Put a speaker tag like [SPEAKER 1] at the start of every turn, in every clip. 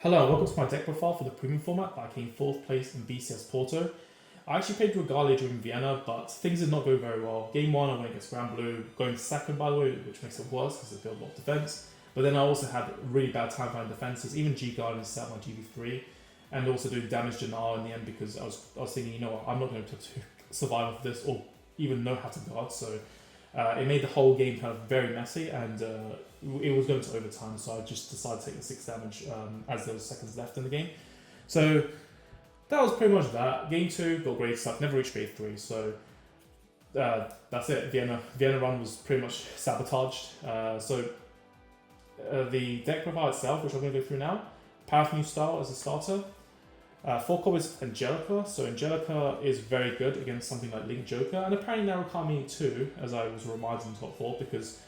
[SPEAKER 1] Hello, and welcome to my deck profile for the premium format. I came 4th place in BCS Porto. I actually played Regalia during Vienna, but things did not go very well. Game 1 I went against Grand Blue, going second by the way, which makes it worse because it built a lot of defense. But then I also had really bad time finding defenses, even G Guardian set my GV3, and also doing damage to Nile in the end because I was thinking, you know what, I'm not going to survive with this or even know how to guard, so it made the whole game kind of very messy, and it was going to overtime, so I just decided to take the 6 damage as there was seconds left in the game. So that was pretty much that. Game 2 got great stuff, never reached grade 3, so that's it. Vienna run was pretty much sabotaged. The deck profile itself, which I'm going to go through now, Powerful New Style as a starter. 4 copies Angelica, so Angelica is very good against something like Link Joker, and apparently Narukami too, as I was reminded in the top 4, because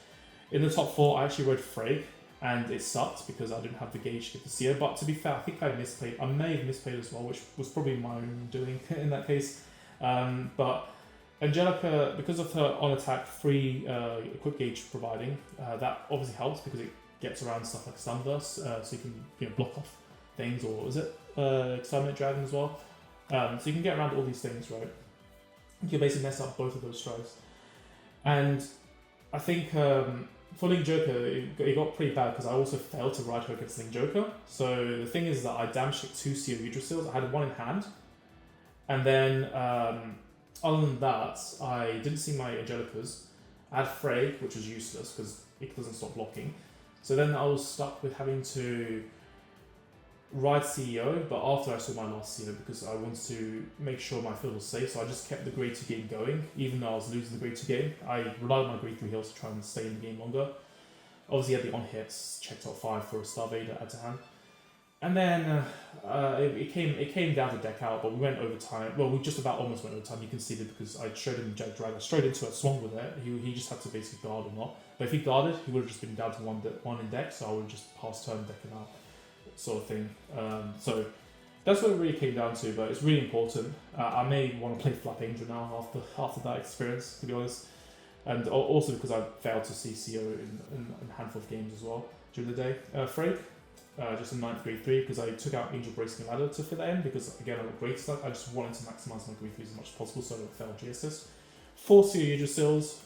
[SPEAKER 1] in the top 4 I actually rode Frey, and it sucked because I didn't have the gauge to get to see her, but to be fair, I think I misplayed. I may have misplayed as well, which was probably my own doing in that case. But Angelica, because of her on-attack free equip gauge providing, that obviously helps because it gets around stuff like Sunburst, so you can block off things, or is it Exterminate Dragon as well? So you can get around all these things, right? You can basically mess up both of those strikes. And I think for Link Joker, it got pretty bad because I also failed to ride her against Link Joker. So the thing is that I damaged like 2 CO Yggdrasils. I had 1 in hand. And then, other than that, I didn't see my Angelicas. I had Frey, which was useless because it doesn't stop blocking. So then I was stuck with having to ride CEO, but after I saw my last CEO, because I wanted to make sure my field was safe, so I just kept the grade 2 game going, even though I was losing the grade 2 game. I relied on my grade 3 heals to try and stay in the game longer. Obviously, I had the on hits, checked top 5 for a Star Vader at to hand. And then it came down to deck out, but we went overtime. Well, we just about almost went overtime. You can see that because I showed him Jack Dragon straight into it, swung with it. He just had to basically guard or not. But if he guarded, he would have just been down to one in deck, so I would have just passed turn decking out, sort of thing. So that's what it really came down to, but it's really important. I may want to play Flap Angel now after that experience, to be honest, and also because I failed to see CO in a handful of games as well during the day. Frake, just a 9th grade 3 because I took out Angel Bracing Ladder to fit that in because again I got great stuff. I just wanted to maximise my grade 3s as much as possible, so I don't fail G assist. 4 CO Yggdrasils,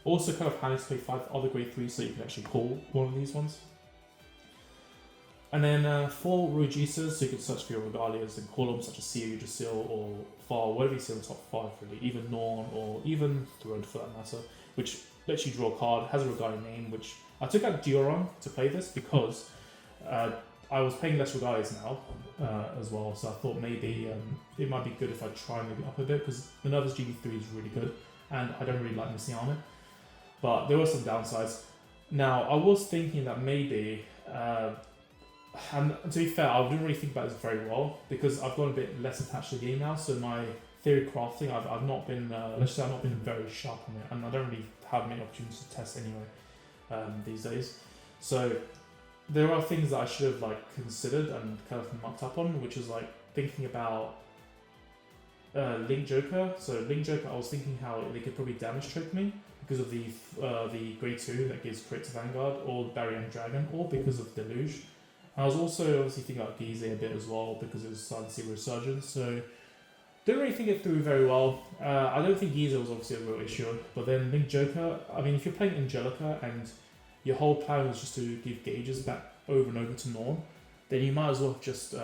[SPEAKER 1] also kind of handy to play 5 other grade 3s so you can actually pull one of these ones. And then 4 Rugisas, so you can search for your Regalias and call them such as CO Yggdrasil or Far, whatever you see in the top 5 really, even Norn or even Throne for that matter, which lets you draw a card, has a Regalia name, which I took out Dioron to play this because I was playing less Regalias now as well, so I thought maybe it might be good if I try and maybe up a bit because Minerva's GV3 is really good and I don't really like missing armor, but there were some downsides. Now I was thinking that maybe and to be fair, I didn't really think about this very well because I've gotten a bit less attached to the game now. So my theory crafting, I've not been, let's say I've not been very sharp on it, and I don't really have many opportunities to test anyway these days. So there are things that I should have considered and kind of mucked up on, which is thinking about Link Joker. So Link Joker, I was thinking how they could probably damage choke me because of the grade 2 that gives crit to Vanguard, or Barrier Dragon, or because of Deluge. I was also obviously thinking about Gize a bit as well because it was starting to see Resurgence, so didn't really think it through very well. I don't think Gize was obviously a real issue, but then Link Joker, I mean if you're playing Angelica and your whole plan was just to give gauges back over and over to Norn, then you might as well have just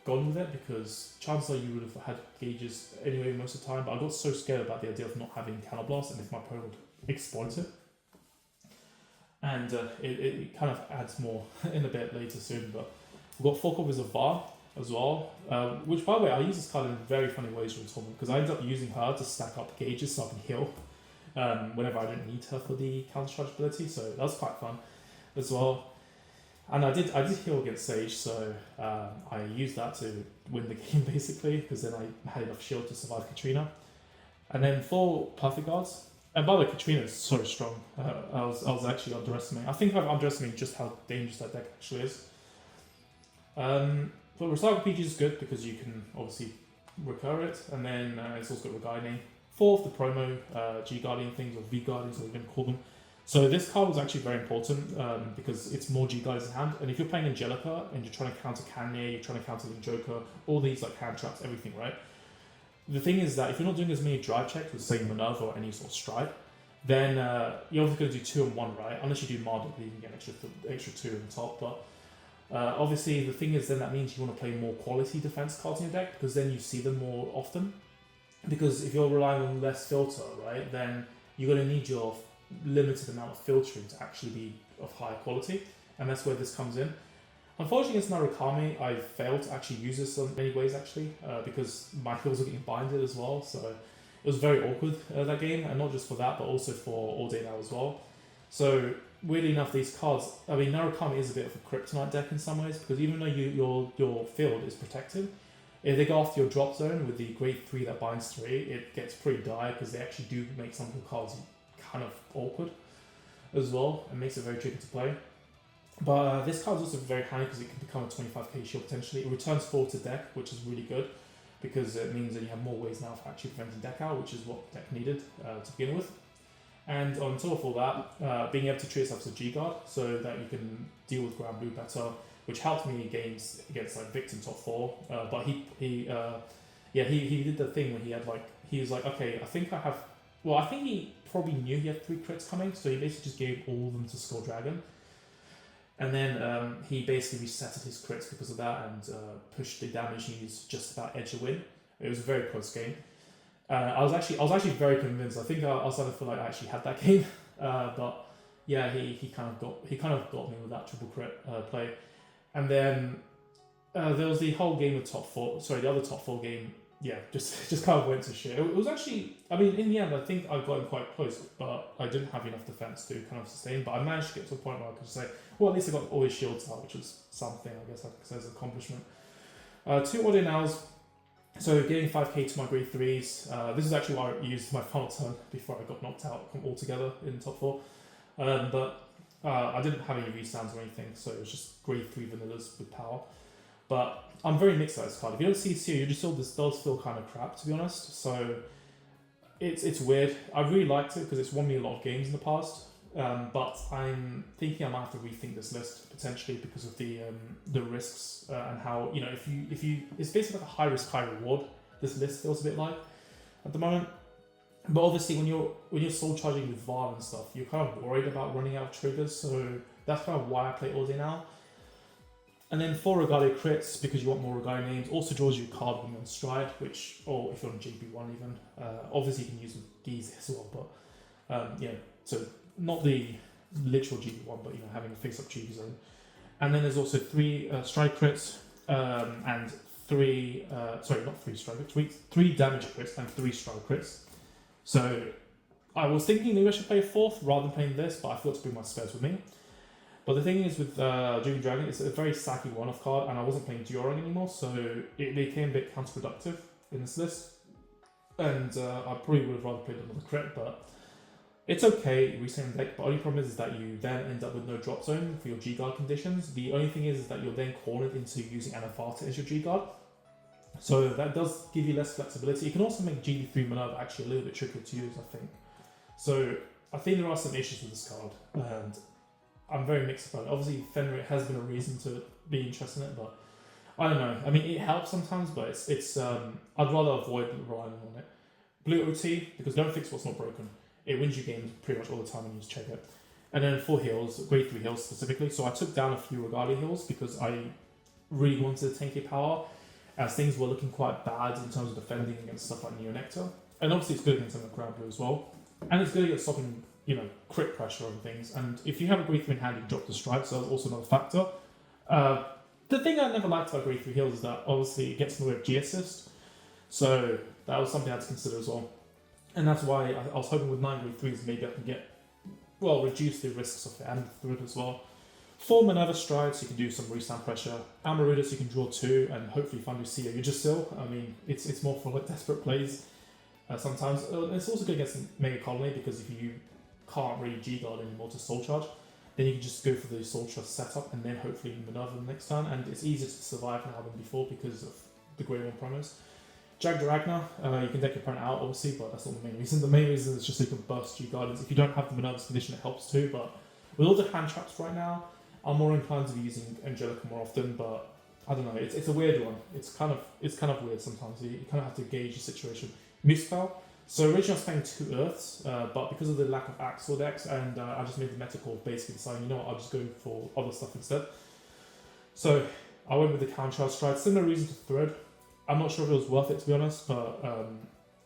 [SPEAKER 1] gone with it because chances are you would have had gauges anyway most of the time, but I got so scared about the idea of not having Counterblast and if my opponent would exploit it. And it kind of adds more in a bit later soon, but we've got 4 copies of VAR as well, which by the way, I use this card in very funny ways during the tournament because I ended up using her to stack up gauges so I can heal whenever I don't need her for the counter-charge ability, so that was quite fun as well. And I did heal against Sage, so I used that to win the game basically because then I had enough shield to survive Katrina. And then 4 Perfect Guards. And by the way, Katrina is so strong. I was actually underestimating. I think I've underestimated just how dangerous that deck actually is. But Recycle PG is good because you can obviously recur it, and then it's also got Regalia name. 4 of the promo G Guardian things, or V Guardians, or we're going to call them. So this card was actually very important because it's more G guys in hand. And if you're playing Angelica and you're trying to counter Kanye, you're trying to counter the Joker, all these like hand traps, everything, right? The thing is that if you're not doing as many drive checks with say Minerva or any sort of stride, then you're obviously going to do 2 and 1, right? Unless you do Marduk, you can get extra 2 on top. But obviously the thing is then that means you want to play more quality defense cards in your deck because then you see them more often. Because if you're relying on less filter, right, then you're going to need your limited amount of filtering to actually be of higher quality, and that's where this comes in. Unfortunately, against Narukami, I failed to actually use this in many ways actually, because my heals were getting binded as well, so it was very awkward that game, and not just for that, but also for All Day Now as well. So weirdly enough, these cards, I mean, Narukami is a bit of a kryptonite deck in some ways, because even though your field is protected, if they go after your drop zone with the grade 3 that binds 3, it gets pretty dire because they actually do make some of the cards kind of awkward as well, and makes it very tricky to play. But this card is also very handy because it can become a 25k shield potentially. It returns 4 to deck, which is really good because it means that you have more ways now for actually preventing deck out, which is what deck needed to begin with. And on top of all that, being able to treat yourself as a G-Guard so that you can deal with ground blue better, which helped me in games against like Victor in top 4. But he did the thing when he was like, okay, I think he probably knew he had 3 crits coming, so he basically just gave all of them to Skull Dragon. And then he basically resetted his crits because of that and pushed the damage needs just about edge a win. It was a very close game. I was actually very convinced. I think I was starting to feel like I actually had that game, but yeah, he kind of got me with that triple crit play. And then there was the whole game of the other top 4 game. Yeah, just kind of went to shit. It was actually, I mean, in the end, I think I got him quite close, but I didn't have enough defense to kind of sustain. But I managed to get to a point where I could say, well, at least I got all his shields out, which was something, I guess I could say as an accomplishment. 2 audio nows. So getting 5k to my grade 3s. This is actually why I used my final turn before I got knocked out altogether in top 4. But I didn't have any restands or anything, so it was just grade 3 vanillas with power. But I'm very mixed about this card. If you don't see CCO, you just feel this does feel kind of crap, to be honest. So it's weird. I really liked it because it's won me a lot of games in the past. But I'm thinking I might have to rethink this list potentially because of the risks and how, you know, if you it's basically like a high risk, high reward. This list feels a bit like at the moment. But obviously when you're soul charging with VAR and stuff, you're kind of worried about running out of triggers. So that's kind of why I play all day now. And then 4 Regalia crits because you want more Regalia names. Also draws you a card when you're on stride, or if you're on JP1 even. Obviously you can use these as well, but so not the literal GB1, but having a face-up GB zone. And then there's also 3 strike crits and 3 damage crits and 3 strike crits. So I was thinking maybe I should play 4th rather than playing this, but I thought to bring my spares with me. But the thing is with Dreaming Dragon, it's a very sacky one-off card, and I wasn't playing Duoring anymore, so it became a bit counterproductive in this list. And I probably would have rather played another crit, but it's okay, resetting the deck. But the only problem is that you then end up with no drop zone for your G-Guard conditions. The only thing is that you're then cornered into using Anafarta as your G-Guard. So that does give you less flexibility. It can also make GB3 Minerva actually a little bit trickier to use, I think. So I think there are some issues with this card, and I'm very mixed about it. Obviously, Fenrir has been a reason to be interested in it, but I don't know. I mean, it helps sometimes, but it's I'd rather avoid relying on it. Blue OT, because don't fix what's not broken. It wins you games pretty much all the time when you just check it. And then 4 heals, grade 3 heals specifically. So I took down a few Regalia heals because I really wanted 10k power, as things were looking quite bad in terms of defending against stuff like Neo Nectar. And obviously it's good against something like ground blue as well. And it's good against stopping, crit pressure and things. And if you have a grade 3 in hand, you can drop the strike, so that's also another factor. The thing I never liked about grade 3 heals is that obviously it gets in the way of G assist. So that was something I had to consider as well. And that's why I was hoping with 9 grade 3s maybe I can reduce the risks of it and through it as well. 4 Minerva strides, you can do some restand pressure. Amarudus, you can draw 2 and hopefully find your Sia Yggdrasil. I mean, it's more for like desperate plays sometimes. It's also good against Mega Colony because if you can't really G-Guard anymore to Soul Charge, then you can just go for the Soul Charge setup and then hopefully Minerva the next turn. And it's easier to survive now than before because of the grade 1 promos. Jag Dragna, you can deck your opponent out obviously, but that's not the main reason. The main reason is just so you can burst G Guardians. If you don't have the Minerva's Condition, it helps too, but with all the hand traps right now, I'm more inclined to be using Angelica more often, but I don't know, it's a weird one. It's kind of weird sometimes. You kind of have to gauge the situation. Muspel. So originally I was playing 2 Earths, but because of the lack of Axel decks, and I just made the meta call basically deciding, you know what, I'll just go for other stuff instead. So I went with the Counter Stride. Similar reason to Thread. I'm not sure if it was worth it to be honest, but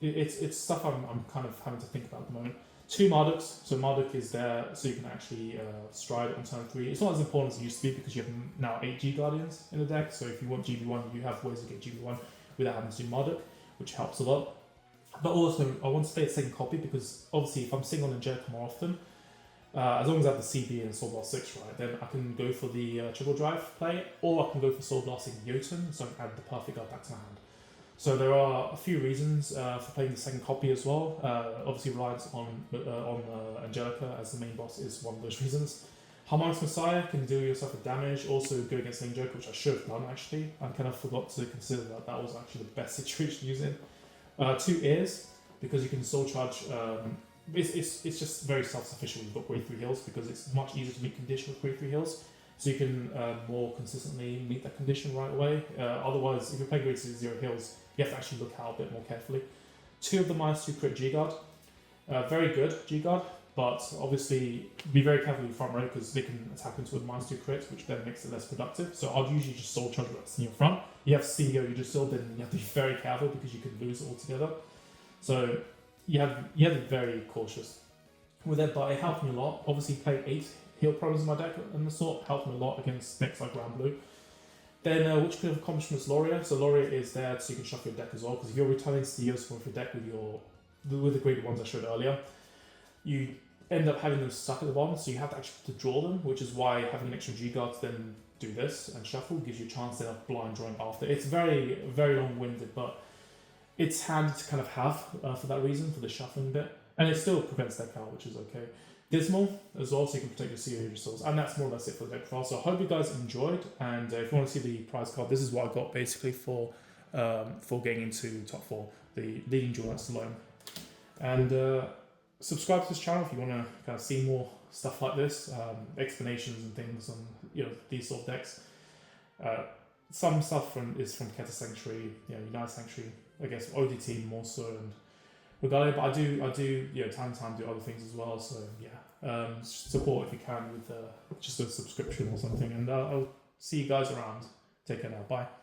[SPEAKER 1] it's stuff I'm kind of having to think about at the moment. 2 Marduks. So Marduk is there so you can actually stride on turn 3. It's not as important as it used to be because you have now 8 G Guardians in the deck. So if you want GB1, you have ways to get GB1 without having to do Marduk, which helps a lot. But also, I want to play a second copy because obviously if I'm sitting on Angelica more often, as long as I have the CB and Soul Blast 6, right, then I can go for the triple drive play, or I can go for Soul Blasting Jotun, so I can add the perfect guard back to my hand. So there are a few reasons for playing the second copy as well. Obviously, reliance on Angelica as the main boss is one of those reasons. Harmonious Messiah can deal yourself with damage, also go against Lane Joker, which I should have done actually. I kind of forgot to consider that that was actually the best situation to use it. 2 Ears, because you can soul charge. It's just very self-sufficient when you've got grade 3 heals, because it's much easier to meet condition with grade 3 heals. So you can more consistently meet that condition right away. Otherwise, if you're playing grade 0 heals, you have to actually look out a bit more carefully. 2 of the -2 crit G-Guard. Very good G-Guard, but obviously be very careful with front row because they can attack into a -2 crit, which then makes it less productive. So I'd usually just soul charge what's in your front. You have CEO, you just still, then you have to be very careful because you could lose it altogether. So you have to be very cautious with it, but it helped me a lot. Obviously, played 8 heal problems in my deck, and the sort helped me a lot against decks like Grand Blue. Then, which could have accomplishments Loria. So Loria is there so you can shuffle your deck as well, because if you're returning CEOs from your deck with the graded ones I showed earlier, you end up having them stuck at the bottom, so you have to actually draw them, which is why having an extra G-Guard to then do this and shuffle gives you a chance then of blind drawing after. It's very, very long-winded, but it's handy to kind of have for that reason, for the shuffling bit. And it still prevents deck out, which is okay. Dismal as well, so you can protect your CEO yourselves. And that's more or less it for the deck file. So I hope you guys enjoyed. And if you want to see the prize card, this is what I got basically for getting into top 4, the leading duelists alone. And subscribe to this channel if you want to kind of see more stuff like this, explanations and things on these sort of decks. Some stuff is from Keta Sanctuary, United Sanctuary, I guess ODT more so, and Regalia, but I do time to time do other things as well. So yeah, support if you can with just a subscription or something, and I'll see you guys around. Take care now. Bye.